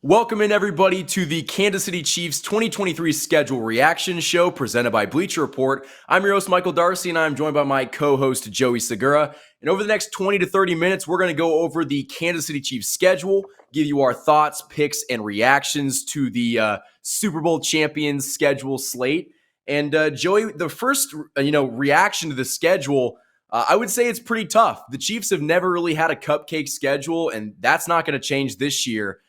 Welcome in, everybody, to the Kansas City Chiefs 2023 schedule reaction show presented by Bleacher Report. I'm your host, Michael Darcy, and I'm joined by my co-host, Joey Segura. And over the next 20 to 30 minutes, we're going to go over the Kansas City Chiefs schedule, give you our thoughts, picks, and reactions to the Super Bowl champions schedule slate. And Joey, the first reaction to the schedule, I would say it's pretty tough. The Chiefs have never really had a cupcake schedule, and that's not going to change this year.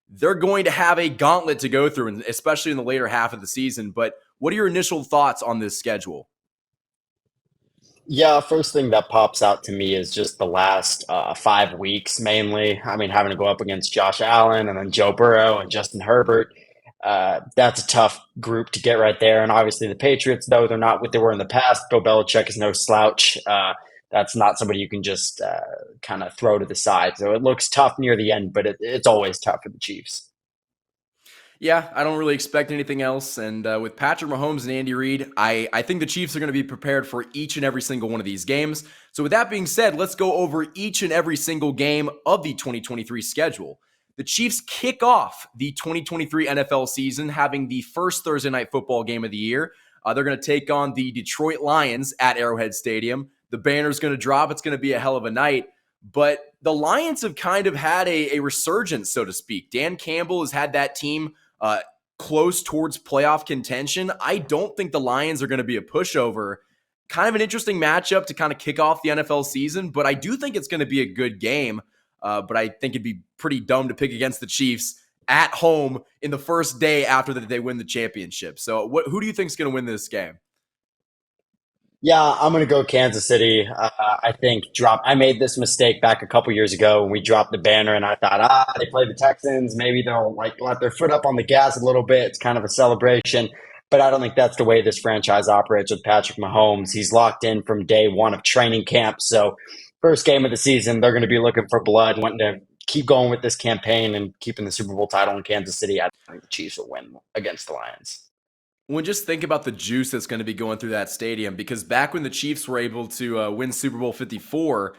They're going to have a gauntlet to go through, especially in the later half of the season. But what are your initial thoughts on this schedule? Yeah, first thing that pops out to me is just the last 5 weeks mainly. I mean, having to go up against Josh Allen and then Joe Burrow and Justin Herbert. That's a tough group to get right there. And obviously, the Patriots, though they're not what they were in the past, Bill Belichick is no slouch. That's not somebody you can just kind of throw to the side. So it looks tough near the end, but it's always tough for the Chiefs. Yeah, I don't really expect anything else. And with Patrick Mahomes and Andy Reid, I think the Chiefs are going to be prepared for each and every single one of these games. So with that being said, let's go over each and every single game of the 2023 schedule. The Chiefs kick off the 2023 NFL season having the first Thursday night football game of the year. They're going to take on the Detroit Lions at Arrowhead Stadium. The banner's going to drop. It's going to be a hell of a night. But the Lions have kind of had a resurgence, so to speak. Dan Campbell has had that team close towards playoff contention. I don't think the Lions are going to be a pushover. Kind of an interesting matchup to kind of kick off the NFL season, but I do think it's going to be a good game. But I think it'd be pretty dumb to pick against the Chiefs at home in the first day after they win the championship. So who do you think is going to win this game? Yeah, I'm gonna go Kansas City. I think drop. I made this mistake back a couple years ago when we dropped the banner, and I thought, they play the Texans. Maybe they'll like let their foot up on the gas a little bit. It's kind of a celebration, but I don't think that's the way this franchise operates with Patrick Mahomes. He's locked in from day one of training camp. So, first game of the season, they're going to be looking for blood, wanting to keep going with this campaign and keeping the Super Bowl title in Kansas City. I think the Chiefs will win against the Lions. Well, just think about the juice that's going to be going through that stadium, because back when the Chiefs were able to win Super Bowl 54,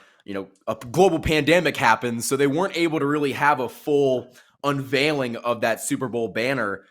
a global pandemic happened, so they weren't able to really have a full unveiling of that Super Bowl banner.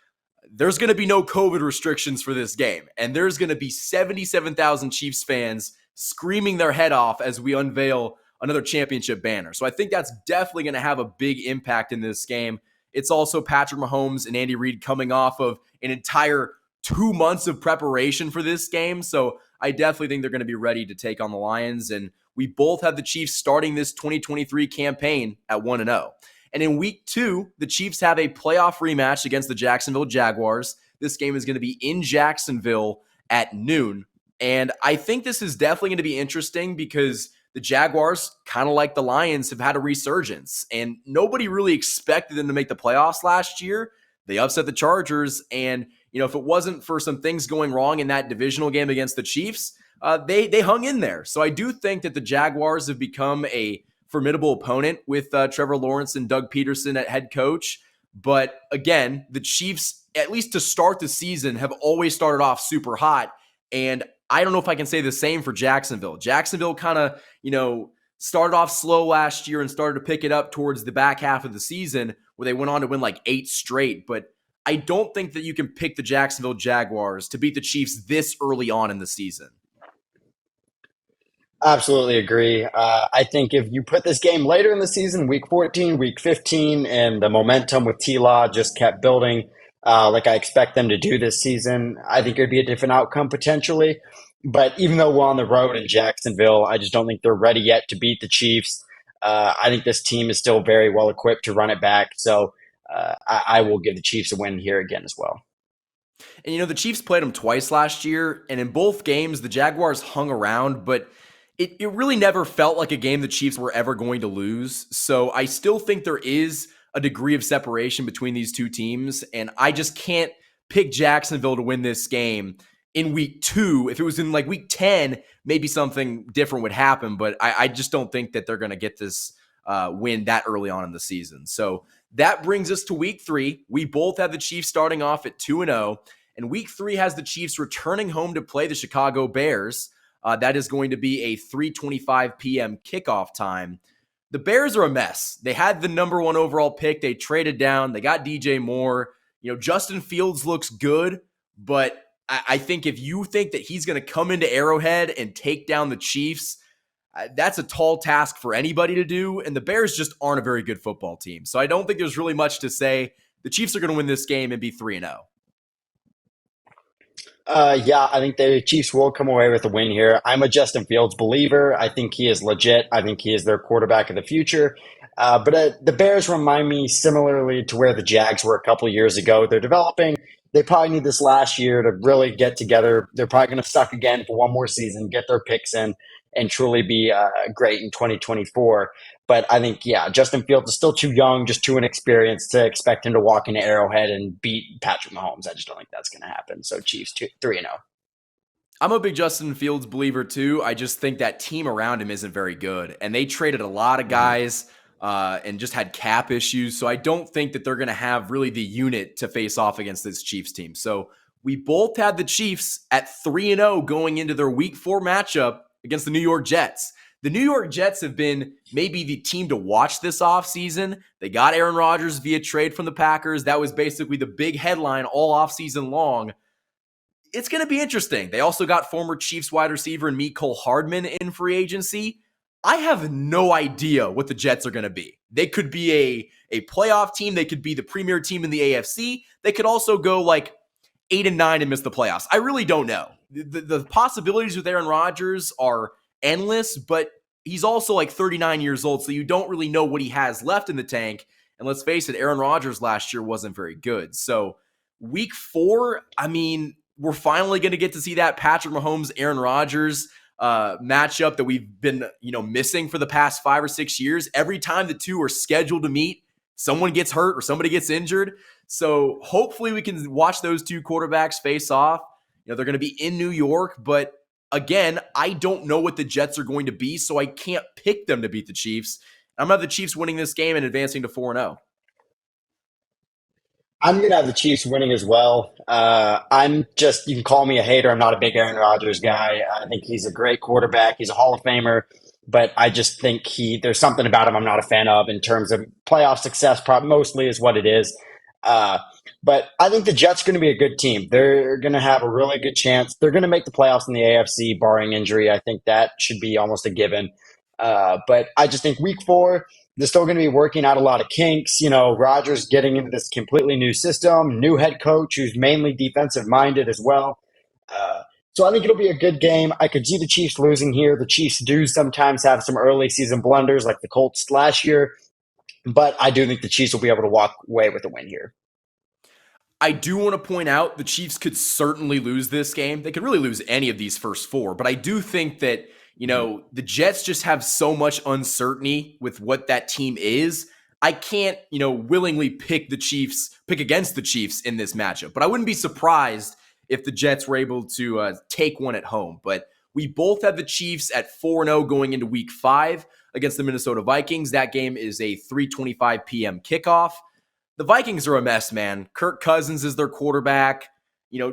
There's going to be no COVID restrictions for this game, and there's going to be 77,000 Chiefs fans screaming their head off as we unveil another championship banner. So I think that's definitely going to have a big impact in this game. It's also Patrick Mahomes and Andy Reid coming off of an entire 2 months of preparation for this game. So I definitely think they're going to be ready to take on the Lions. And we both have the Chiefs starting this 2023 campaign at 1-0. And in week 2, the Chiefs have a playoff rematch against the Jacksonville Jaguars. This game is going to be in Jacksonville at noon. And I think this is definitely going to be interesting because the Jaguars, kind of like the Lions, have had a resurgence. And nobody really expected them to make the playoffs last year. They upset the Chargers, and if it wasn't for some things going wrong in that divisional game against the Chiefs, they hung in there. So I do think that the Jaguars have become a formidable opponent with Trevor Lawrence and Doug Peterson at head coach. But again, the Chiefs, at least to start the season, have always started off super hot. And I don't know if I can say the same for Jacksonville. Jacksonville kind of, started off slow last year and started to pick it up towards the back half of the season where they went on to win like 8 straight. But I don't think that you can pick the Jacksonville Jaguars to beat the Chiefs this early on in the season. Absolutely agree. I think if you put this game later in the season, week 14, week 15, and the momentum with T Law just kept building, like I expect them to do this season, I think it would be a different outcome potentially. But even though we're on the road in Jacksonville, I just don't think they're ready yet to beat the Chiefs. I think this team is still very well equipped to run it back. So I will give the Chiefs a win here again as well. And the Chiefs played them twice last year, and in both games, the Jaguars hung around, but it really never felt like a game the Chiefs were ever going to lose. So I still think there is a degree of separation between these two teams, and I just can't pick Jacksonville to win this game in week 2. If it was in like week 10, maybe something different would happen, but I just don't think that they're going to get this win that early on in the season. So that brings us to week 3. We both have the Chiefs starting off at 2-0, and week 3 has the Chiefs returning home to play the Chicago Bears. That is going to be a 3:25 p.m. kickoff time. The Bears are a mess. They had the number one overall pick. They traded down. They got DJ Moore. Justin Fields looks good, but I think if you think that he's going to come into Arrowhead and take down the Chiefs, that's a tall task for anybody to do. And the Bears just aren't a very good football team. So I don't think there's really much to say. The Chiefs are going to win this game and be 3-0. Yeah, I think the Chiefs will come away with a win here. I'm a Justin Fields believer. I think he is legit. I think he is their quarterback of the future. But the Bears remind me similarly to where the Jags were a couple years ago. They're developing. They probably need this last year to really get together. They're probably going to suck again for one more season, get their picks in, and truly be great in 2024. But I think, yeah, Justin Fields is still too young, just too inexperienced to expect him to walk into Arrowhead and beat Patrick Mahomes. I just don't think that's going to happen. So Chiefs 3-0. I'm a big Justin Fields believer too. I just think that team around him isn't very good. And they traded a lot of guys and just had cap issues. So I don't think that they're going to have really the unit to face off against this Chiefs team. So we both had the Chiefs at 3-0 going into their week 4 matchup against the New York Jets. The New York Jets have been maybe the team to watch this offseason. They got Aaron Rodgers via trade from the Packers. That was basically the big headline all offseason long. It's going to be interesting. They also got former Chiefs wide receiver and Mecole Hardman in free agency. I have no idea what the Jets are going to be. They could be a playoff team. They could be the premier team in the AFC. They could also go like 8-9 and miss the playoffs. I really don't know. The possibilities with Aaron Rodgers are endless, but he's also like 39 years old, so you don't really know what he has left in the tank. And let's face it, Aaron Rodgers last year wasn't very good. So week 4, I mean, we're finally going to get to see that Patrick Mahomes, Aaron Rodgers matchup that we've been, missing for the past 5 or 6 years. Every time the two are scheduled to meet, someone gets hurt or somebody gets injured. So hopefully we can watch those two quarterbacks face off. They're going to be in New York, but again, I don't know what the Jets are going to be, so I can't pick them to beat the Chiefs. I'm going to have the Chiefs winning this game and advancing to 4-0. I'm going to have the Chiefs winning as well. You can call me a hater. I'm not a big Aaron Rodgers guy. I think he's a great quarterback. He's a Hall of Famer, but I just think there's something about him I'm not a fan of in terms of playoff success, mostly is what it is. Uh, but I think the Jets are going to be a good team. They're going to have a really good chance. They're going to make the playoffs in the AFC, barring injury. I think that should be almost a given. But I just think week 4, they're still going to be working out a lot of kinks. Rodgers getting into this completely new system, new head coach who's mainly defensive minded as well. So I think it'll be a good game. I could see the Chiefs losing here. The Chiefs do sometimes have some early season blunders like the Colts last year, but I do think the Chiefs will be able to walk away with a win here. I do want to point out the Chiefs could certainly lose this game. They could really lose any of these first 4, but I do think that, the Jets just have so much uncertainty with what that team is. I can't, willingly pick against the Chiefs in this matchup, but I wouldn't be surprised if the Jets were able to take one at home. But we both have the Chiefs at 4-0 going into week 5 against the Minnesota Vikings. That game is a 3:25 p.m. kickoff. The Vikings are a mess, man. Kirk Cousins is their quarterback.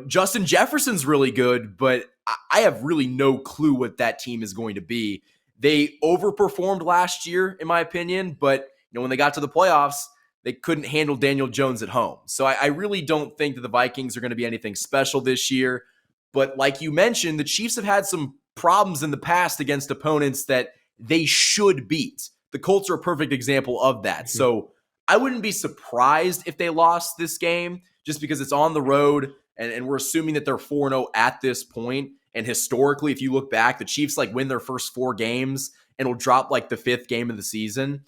Justin Jefferson's really good, but I have really no clue what that team is going to be. They overperformed last year, in my opinion, but when they got to the playoffs, they couldn't handle Daniel Jones at home. So I really don't think that the Vikings are going to be anything special this year. But like you mentioned, the Chiefs have had some problems in the past against opponents that they should beat. The Colts are a perfect example of that. So I wouldn't be surprised if they lost this game just because it's on the road and we're assuming that they're 4-0 at this point. And historically, if you look back, the Chiefs win their first 4 games and will drop the 5th game of the season.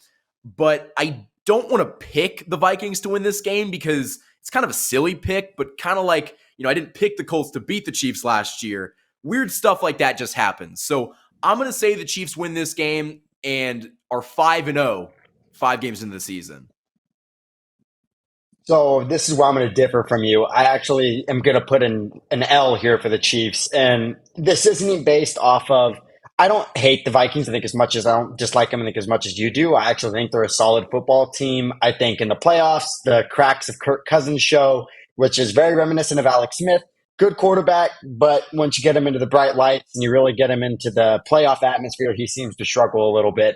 But I don't want to pick the Vikings to win this game because it's kind of a silly pick, but kind of I didn't pick the Colts to beat the Chiefs last year. Weird stuff like that just happens. So I'm going to say the Chiefs win this game and are 5-0 5 games into the season. So this is where I'm going to differ from you. I actually am going to put an L here for the Chiefs. And this isn't even based off of, I don't hate the Vikings. I think as much as I don't dislike them, I think as much as you do. I actually think they're a solid football team. I think in the playoffs, the cracks of Kirk Cousins show, which is very reminiscent of Alex Smith. Good quarterback, but once you get him into the bright lights and you really get him into the playoff atmosphere, he seems to struggle a little bit.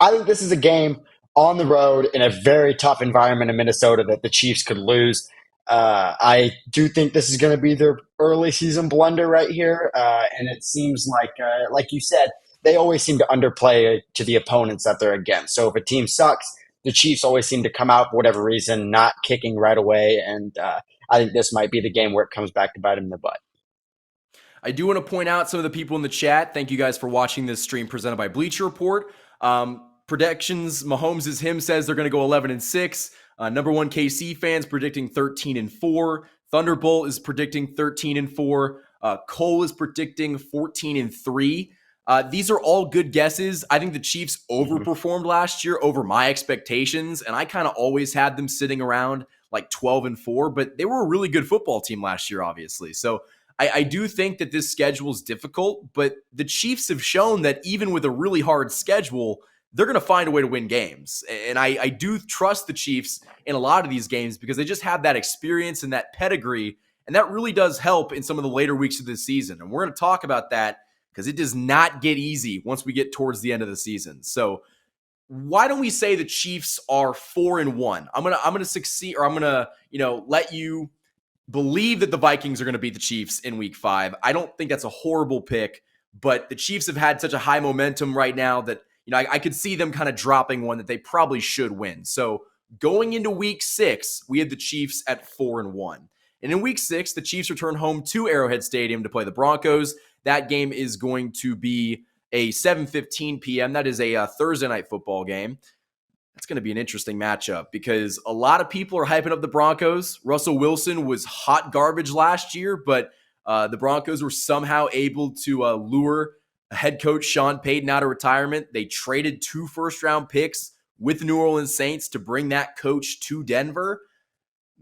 I think this is a game on the road in a very tough environment in Minnesota that the Chiefs could lose. I do think this is going to be their early season blunder right here, and it seems like you said, they always seem to underplay to the opponents that they're against. So if a team sucks, the Chiefs always seem to come out for whatever reason, not kicking right away, and I think this might be the game where it comes back to bite them in the butt. I do want to point out some of the people in the chat. Thank you guys for watching this stream presented by Bleacher Report. Predictions, Mahomes is him says they're going to go 11-6. Number one KC fans predicting 13-4. Thunderbolt is predicting 13-4. Cole is predicting 14-3. These are all good guesses. I think the Chiefs overperformed last year over my expectations, and I kind of always had them sitting around like 12-4, but they were a really good football team last year, obviously. So I do think that this schedule is difficult, but the Chiefs have shown that even with a really hard schedule, they're going to find a way to win games. And I do trust the Chiefs in a lot of these games because they just have that experience and that pedigree, and that really does help in some of the later weeks of this season. And we're going to talk about that because it does not get easy once we get towards the end of the season. So why don't we say the Chiefs are 4-1? I'm gonna succeed, or I'm gonna let you believe that the Vikings are going to beat the Chiefs in week 5. I don't think that's a horrible pick, but the Chiefs have had such a high momentum right now that I could see them kind of dropping one that they probably should win. So going into week 6, we had the Chiefs at 4-1. And in week 6, the Chiefs return home to Arrowhead Stadium to play the Broncos. That game is going to be a 7:15 p.m. That is a Thursday night football game. That's going to be an interesting matchup because a lot of people are hyping up the Broncos. Russell Wilson was hot garbage last year, but the Broncos were somehow able to lure head coach Sean Payton out of retirement. They traded 2 first-round picks with the New Orleans Saints to bring that coach to Denver.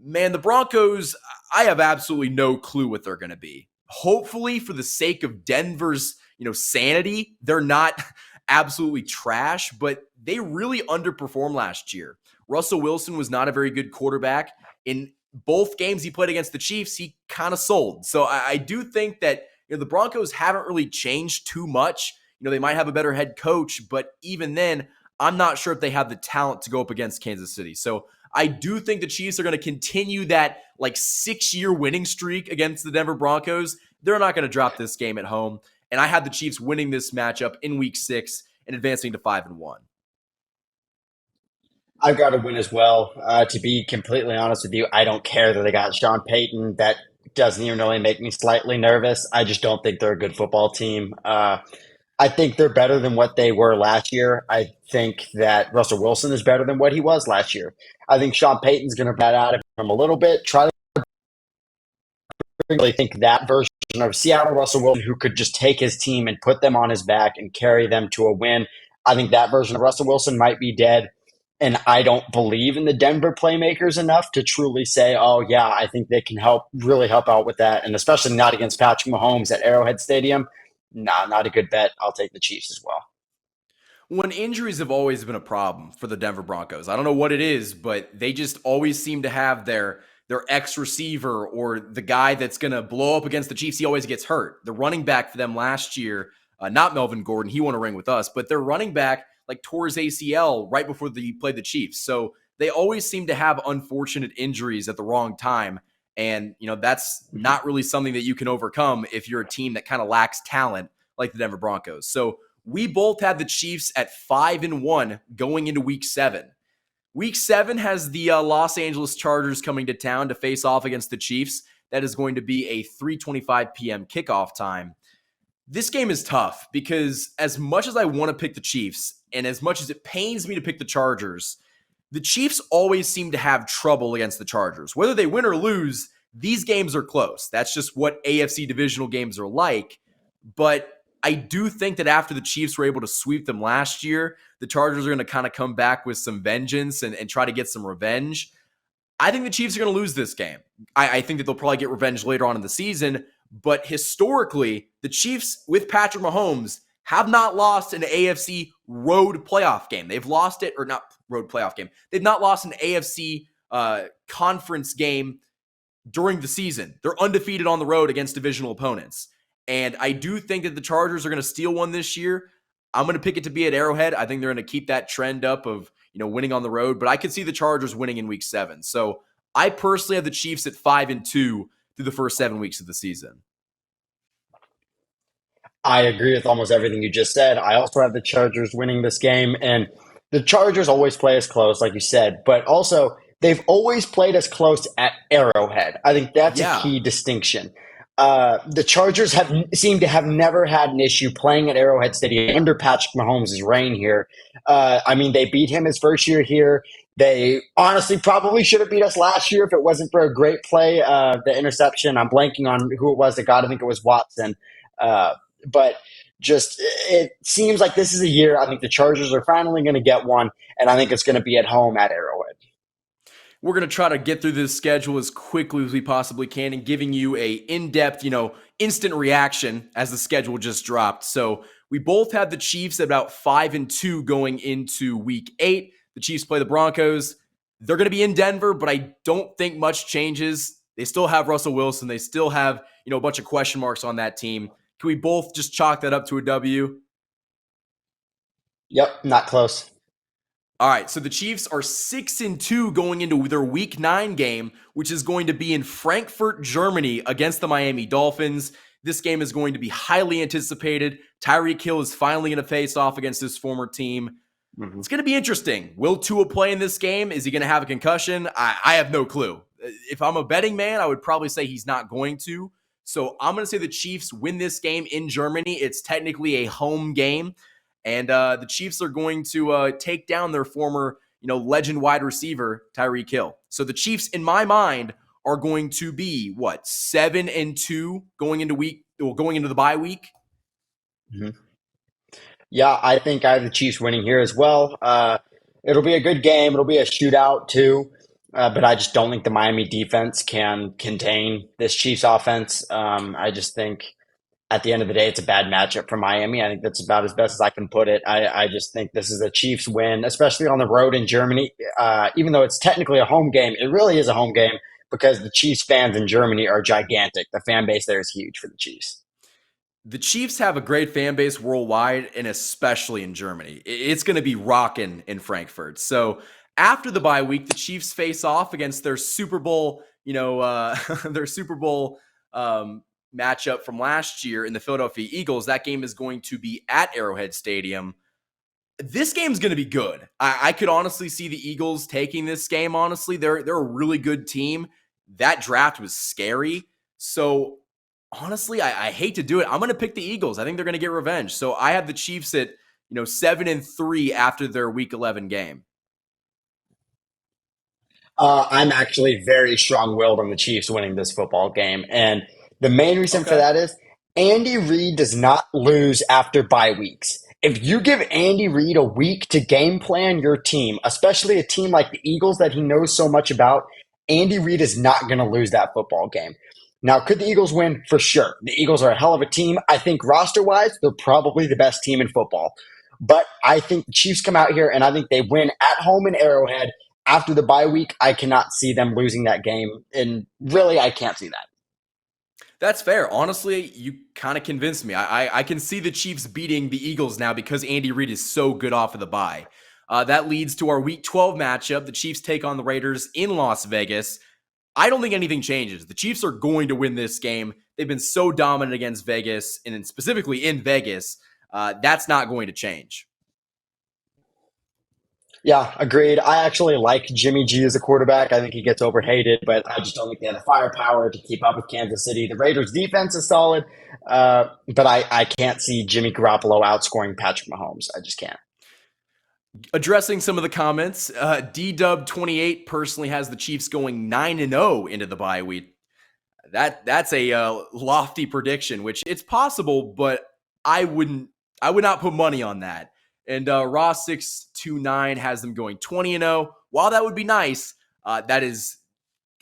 Man, the Broncos, I have absolutely no clue what they're going to be. Hopefully, for the sake of Denver's sanity, they're not absolutely trash, but they really underperformed last year. Russell Wilson was not a very good quarterback. In both games he played against the Chiefs, he kind of sold. So I do think that the Broncos haven't really changed too much. They might have a better head coach, but even then, I'm not sure if they have the talent to go up against Kansas City. So I do think the Chiefs are going to continue that 6-year winning streak against the Denver Broncos. They're not going to drop this game at home. And I had the Chiefs winning this matchup in week 6 and advancing to 5-1. I've got to win as well. To be completely honest with you, I don't care that they got Sean Payton. That doesn't even really make me slightly nervous. I just don't think they're a good football team. I think they're better than what they were last year. I think that Russell Wilson is better than what he was last year. I think Sean Payton's going to bat out of him a little bit, try to really think that version of Seattle Russell Wilson who could just take his team and put them on his back and carry them to a win. I think that version of Russell Wilson might be dead. And I don't believe in the Denver playmakers enough to truly say, oh, yeah, I think they can really help out with that. And especially not against Patrick Mahomes at Arrowhead Stadium. Nah, not a good bet. I'll take the Chiefs as well. When injuries have always been a problem for the Denver Broncos. I don't know what it is, but they just always seem to have their ex receiver or the guy that's going to blow up against the Chiefs. He always gets hurt. The running back for them last year, not Melvin Gordon, he won a ring with us, but their running back tore his ACL right before they played the Chiefs. So they always seem to have unfortunate injuries at the wrong time. And, that's not really something that you can overcome if you're a team that kind of lacks talent like the Denver Broncos. So we both had the Chiefs at 5-1 going into week 7. Week 7 has the Los Angeles Chargers coming to town to face off against the Chiefs. That is going to be a 3:25 p.m. kickoff time. This game is tough because as much as I want to pick the Chiefs and as much as it pains me to pick the Chargers, the Chiefs always seem to have trouble against the Chargers. Whether they win or lose, these games are close. That's just what AFC divisional games are like. But I do think that after the Chiefs were able to sweep them last year, the Chargers are going to kind of come back with some vengeance and try to get some revenge. I think the Chiefs are going to lose this game. I think that they'll probably get revenge later on in the season. But historically, the Chiefs with Patrick Mahomes have not lost an AFC road playoff game. They've lost it, or not road playoff game. They've not lost an AFC conference game during the season. They're undefeated on the road against divisional opponents. And I do think that the Chargers are going to steal one this year. I'm going to pick it to be at Arrowhead. I think they're going to keep that trend up of, winning on the road, but I could see the Chargers winning in week 7. So I personally have the Chiefs at 5-2 through the first 7 weeks of the season. I agree with almost everything you just said. I also have the Chargers winning this game, and the Chargers always play us close, like you said, but also they've always played us close at Arrowhead. I think that's a Yeah. key distinction. The Chargers have seem to have never had an issue playing at Arrowhead Stadium under Patrick Mahomes' reign here. I mean, they beat him his first year here. They honestly probably should have beat us last year if it wasn't for a great play, the interception. I'm blanking on who it was that got. I think it was Watson. But just it seems like this is a year. I think the Chargers are finally going to get one, and I think it's going to be at home at Arrowhead. We're going to try to get through this schedule as quickly as we possibly can and giving you a in-depth, instant reaction as the schedule just dropped. So we both have the Chiefs at about 5-2 going into week 8. The Chiefs play the Broncos. They're going to be in Denver, but I don't think much changes. They still have Russell Wilson. They still have, a bunch of question marks on that team. Can we both just chalk that up to a W? Yep, not close. All right, so the Chiefs are 6-2 going into their Week 9 game, which is going to be in Frankfurt, Germany, against the Miami Dolphins. This game is going to be highly anticipated. Tyreek Hill is finally going to face off against his former team. Mm-hmm. It's going to be interesting. Will Tua play in this game? Is he going to have a concussion? I have no clue. If I'm a betting man, I would probably say he's not going to. So I'm going to say the Chiefs win this game in Germany. It's technically a home game. And the Chiefs are going to take down their former, legend wide receiver, Tyreek Hill. So the Chiefs, in my mind, are going to be, 7-2 going into the bye week? Mm-hmm. Yeah, I think I have the Chiefs winning here as well. It'll be a good game. It'll be a shootout too. But I just don't think the Miami defense can contain this Chiefs offense. I just think at the end of the day, it's a bad matchup for Miami. I think that's about as best as I can put it. I just think this is a Chiefs win, especially on the road in Germany. Even though it's technically a home game, it really is a home game because the Chiefs fans in Germany are gigantic. The fan base there is huge for the Chiefs. The Chiefs have a great fan base worldwide, and especially in Germany. It's going to be rocking in Frankfurt. So after the bye week, the Chiefs face off against their Super Bowl, their Super Bowl matchup from last year in the Philadelphia Eagles. That game is going to be at Arrowhead Stadium. This game's going to be good. I could honestly see the Eagles taking this game. Honestly, they're a really good team. That draft was scary. So honestly, I hate to do it. I'm going to pick the Eagles. I think they're going to get revenge. So I have the Chiefs at 7-3 after their Week 11 game. I'm actually very strong-willed on the Chiefs winning this football game, and the main reason for Okay. that is Andy Reid does not lose after bye weeks. If you give Andy Reid a week to game plan your team, especially a team like the Eagles that he knows so much about, Andy Reid is not going to lose that football game. Now, could the Eagles win? For sure. The Eagles are a hell of a team. I think roster-wise, they're probably the best team in football. But I think the Chiefs come out here, and I think they win at home in Arrowhead. After the bye week, I cannot see them losing that game. And really, I can't see that. That's fair. Honestly, you kind of convinced me. I can see the Chiefs beating the Eagles now because Andy Reid is so good off of the bye. That leads to our Week 12 matchup. The Chiefs take on the Raiders in Las Vegas. I don't think anything changes. The Chiefs are going to win this game. They've been so dominant against Vegas, and specifically in Vegas. That's not going to change. Yeah, agreed. I actually like Jimmy G as a quarterback. I think he gets overhated, but I just don't think they have the firepower to keep up with Kansas City. The Raiders' defense is solid, but I can't see Jimmy Garoppolo outscoring Patrick Mahomes. I just can't. Addressing some of the comments, DW28 personally has the Chiefs going 9-0 into the bye week. That's a lofty prediction, which it's possible, but I would not put money on that. And Ross629 has them going 20-0. While that would be nice, that is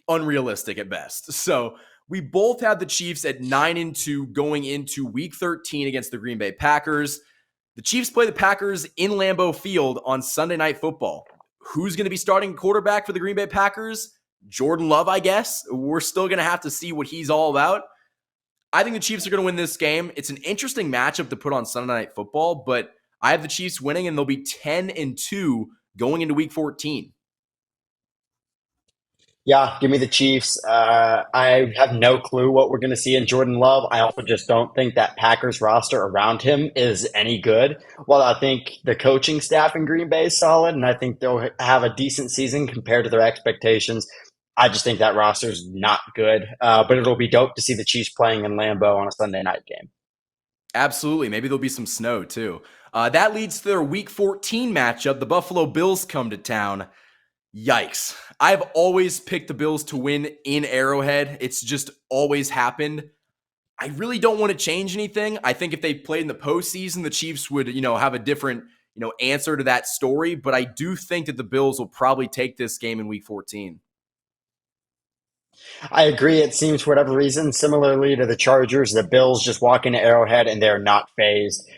unrealistic at best. So we both have the Chiefs at 9-2 going into Week 13 against the Green Bay Packers. The Chiefs play the Packers in Lambeau Field on Sunday Night Football. Who's going to be starting quarterback for the Green Bay Packers? Jordan Love, I guess. We're still going to have to see what he's all about. I think the Chiefs are going to win this game. It's an interesting matchup to put on Sunday Night Football, but I have the Chiefs winning, and they'll be 10-2 going into Week 14. Yeah, give me the Chiefs. I have no clue what we're going to see in Jordan Love. I also just don't think that Packers roster around him is any good. While I think the coaching staff in Green Bay is solid, and I think they'll have a decent season compared to their expectations, I just think that roster is not good. But it'll be dope to see the Chiefs playing in Lambeau on a Sunday night game. Absolutely. Maybe there'll be some snow too. That leads to their Week 14 matchup. The Buffalo Bills come to town. Yikes. I've always picked the Bills to win in Arrowhead. It's just always happened. I really don't want to change anything. I think if they played in the postseason, the Chiefs would, have a different, answer to that story. But I do think that the Bills will probably take this game in Week 14. I agree. It seems for whatever reason, similarly to the Chargers, the Bills just walk into Arrowhead and they're not phased.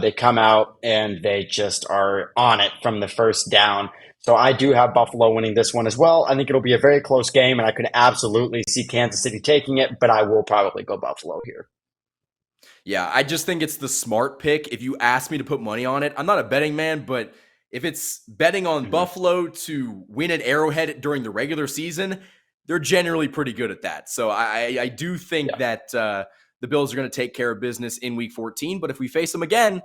They come out and they just are on it from the first down. So I do have Buffalo winning this one as well. I think it'll be a very close game, and I could absolutely see Kansas City taking it, but I will probably go Buffalo here. Yeah, I just think it's the smart pick. If you ask me to put money on it, I'm not a betting man, but if it's betting on Mhm. Buffalo to win at Arrowhead during the regular season, they're generally pretty good at that. So I do think Yeah. that the Bills are going to take care of business in Week 14. But if we face them again,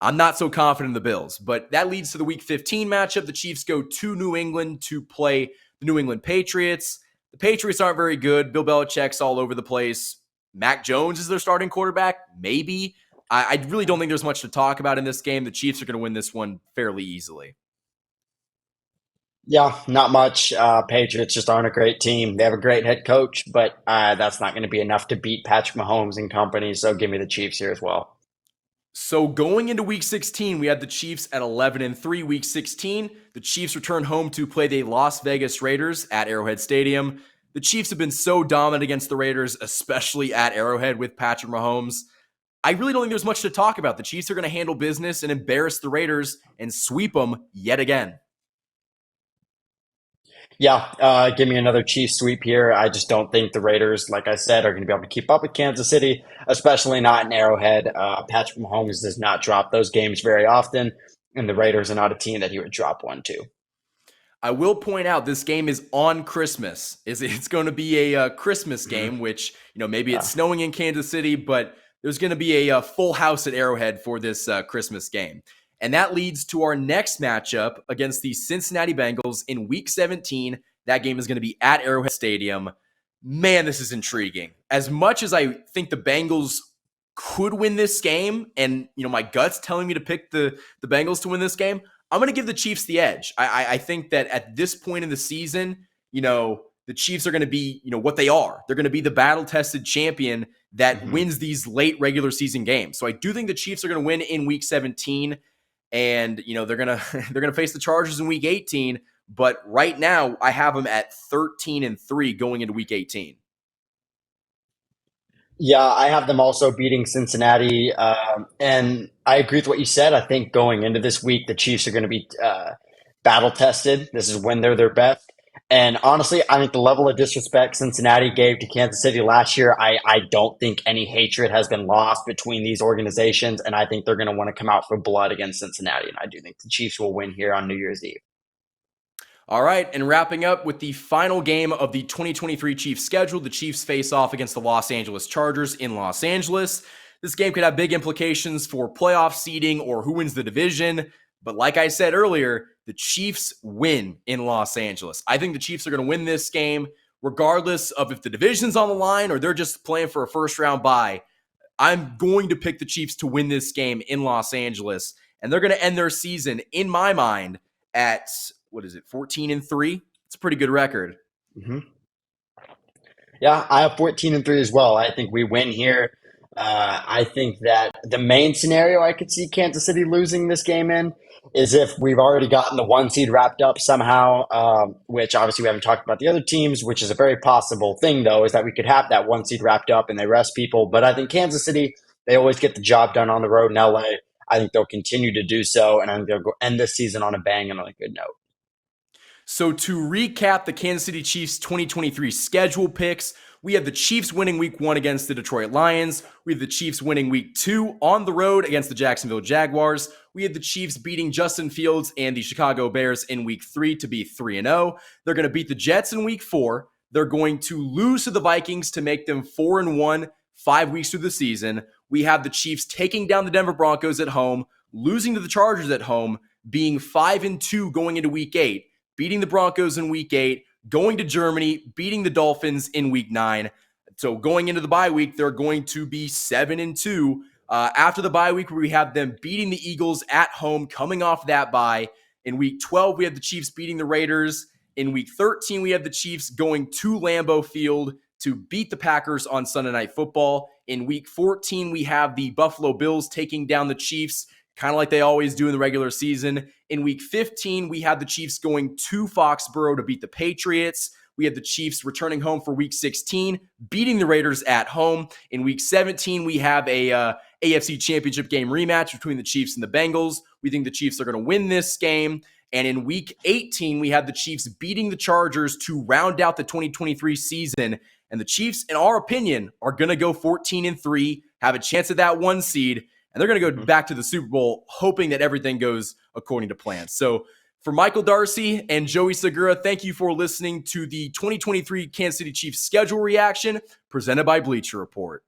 I'm not so confident in the Bills. But that leads to the Week 15 matchup. The Chiefs go to New England to play the New England Patriots. The Patriots aren't very good. Bill Belichick's all over the place. Mac Jones is their starting quarterback? Maybe. I really don't think there's much to talk about in this game. The Chiefs are going to win this one fairly easily. Yeah, not much. Patriots just aren't a great team. They have a great head coach, but that's not going to be enough to beat Patrick Mahomes and company. So give me the Chiefs here as well. So going into Week 16, we had the Chiefs at 11-3. Week 16, the Chiefs return home to play the Las Vegas Raiders at Arrowhead Stadium. The Chiefs have been so dominant against the Raiders, especially at Arrowhead with Patrick Mahomes. I really don't think there's much to talk about. The Chiefs are going to handle business and embarrass the Raiders and sweep them yet again. Yeah, give me another Chiefs sweep here. I just don't think the Raiders, like I said, are going to be able to keep up with Kansas City, especially not in Arrowhead. Patrick Mahomes does not drop those games very often, and the Raiders are not a team that he would drop one to. I will point out this game is on Christmas. It's going to be a Christmas Mhm. game, which maybe it's Yeah. snowing in Kansas City, but there's going to be a full house at Arrowhead for this Christmas game, and that leads to our next matchup against the Cincinnati Bengals in Week 17. That game is going to be at Arrowhead Stadium. Man, this is intriguing. As much as I think the Bengals could win this game, and my gut's telling me to pick the Bengals to win this game, I'm going to give the Chiefs the edge. I think that at this point in the season, the Chiefs are going to be, what they are. They're going to be the battle-tested champion that Mhm. wins these late regular season games. So I do think the Chiefs are going to win in Week 17, and they're gonna they're gonna face the Chargers in Week 18. But right now, I have them at 13-3 going into Week 18. Yeah, I have them also beating Cincinnati. And I agree with what you said. I think going into this week, the Chiefs are going to be battle tested. This is when they're their best. And honestly, I think the level of disrespect Cincinnati gave to Kansas City last year, I don't think any hatred has been lost between these organizations. And I think they're going to want to come out for blood against Cincinnati. And I do think the Chiefs will win here on New Year's Eve. All right, and wrapping up with the final game of the 2023 Chiefs schedule, the Chiefs face off against the Los Angeles Chargers in Los Angeles. This game could have big implications for playoff seeding or who wins the division. But like I said earlier, the Chiefs win in Los Angeles. I think the Chiefs are going to win this game, regardless of if the division's on the line or they're just playing for a first round bye. I'm going to pick the Chiefs to win this game in Los Angeles, and they're going to end their season, in my mind, at what is it, 14-3? It's a pretty good record. Mhm. Yeah, I have 14-3 as well. I think we win here. I think that the main scenario I could see Kansas City losing this game in is if we've already gotten the one seed wrapped up somehow, which obviously we haven't talked about the other teams, which is a very possible thing, though, is that we could have that one seed wrapped up and they rest people. But I think Kansas City, they always get the job done on the road in LA. I think they'll continue to do so, and I think they'll go end this season on a bang and on a good note. So to recap the Kansas City Chiefs 2023 schedule picks, We have the Chiefs winning week 1 against the Detroit Lions. We have the Chiefs winning week 2 on the road against the Jacksonville Jaguars. We have the Chiefs beating Justin Fields and the Chicago Bears in week 3 to be 3-0. They're going to beat the Jets in week 4. They're going to lose to the Vikings to make them 4-1 5 weeks through the season. We have the Chiefs taking down the Denver Broncos at home, losing to the Chargers at home, being 5-2 going into week 8, beating the Broncos in week 8, going to Germany, beating the Dolphins in week 9. So going into the bye week, they're going to be 7-2. After the bye week, we have them beating the Eagles at home, coming off that bye. In week 12, we have the Chiefs beating the Raiders. In week 13, we have the Chiefs going to Lambeau Field to beat the Packers on Sunday Night Football. In week 14, we have the Buffalo Bills taking down the Chiefs, kind of like they always do in the regular season. In week 15, we have the Chiefs going to Foxborough to beat the Patriots. We have the Chiefs returning home for week 16, beating the Raiders at home. In week 17, we have a AFC Championship game rematch between the Chiefs and the Bengals. We think the Chiefs are going to win this game. And in week 18, we have the Chiefs beating the Chargers to round out the 2023 season. And the Chiefs, in our opinion, are going to go 14-3, have a chance at that 1 seed, and they're going to go back to the Super Bowl hoping that everything goes according to plan. So for Michael Darcy and Joey Segura, thank you for listening to the 2023 Kansas City Chiefs schedule reaction presented by Bleacher Report.